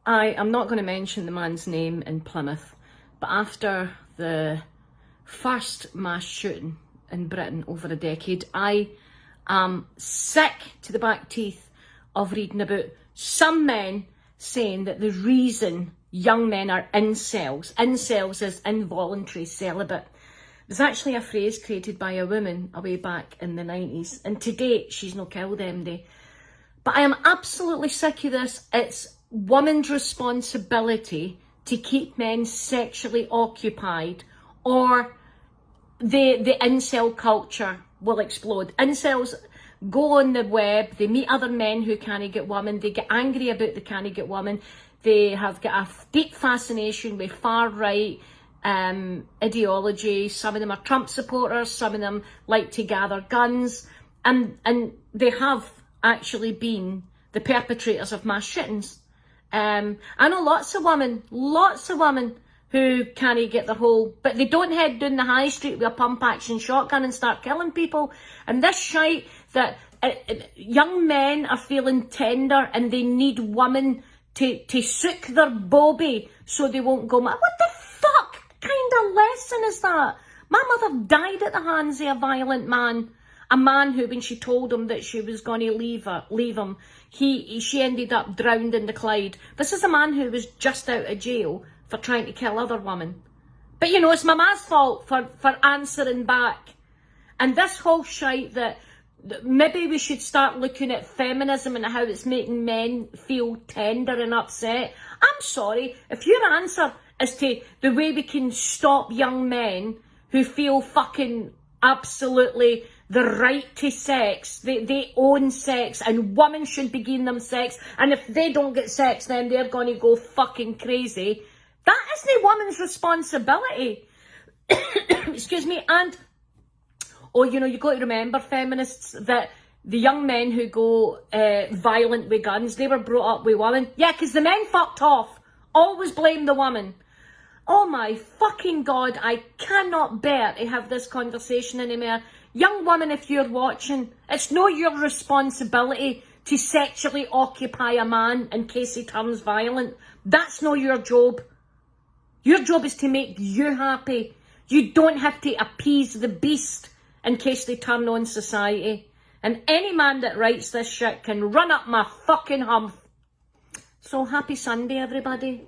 I'm not going to mention the man's name in Plymouth, but after the first mass shooting in Britain over a decade, I am sick to the back teeth of reading about some men saying that the reason young men are incels is involuntary celibate. There's actually a phrase created by a woman a way back in the 90s, and to date she's no killed MD. But I am absolutely sick of this. It's women's responsibility to keep men sexually occupied, or the incel culture will explode. Incels go on the web, they meet other men who can't get women, they get angry about they can't get women, they have got a deep fascination with far-right ideology. Some of them are Trump supporters, some of them like to gather guns, and they have actually been the perpetrators of mass shootings. I know lots of women who can't get their whole, but they don't head down the high street with a pump action shotgun and start killing people. And this shite that young men are feeling tender and they need women to sook their bobby so they won't go mad. What the fuck kind of lesson is that? My mother died at the hands of a violent man. A man who, when she told him that she was going to leave him, she ended up drowned in the Clyde. This is a man who was just out of jail for trying to kill other women. But you know, it's my ma's fault for answering back. And this whole shite that maybe we should start looking at feminism and how it's making men feel tender and upset. I'm sorry, if your answer is to the way we can stop young men who feel fucking absolutely the right to sex, they own sex, and women should be giving them sex, and if they don't get sex then they're going to go fucking crazy. That isn't a woman's responsibility. Excuse me. And you know, you got to remember, feminists, that the young men who go violent with guns, they were brought up with women. Yeah, because the men fucked off. Always blame the woman. Oh my fucking God, I cannot bear to have this conversation anymore. Young woman, if you're watching, it's not your responsibility to sexually occupy a man in case he turns violent. That's not your job. Your job is to make you happy. You don't have to appease the beast in case they turn on society. And any man that writes this shit can run up my fucking hump. So happy Sunday, everybody.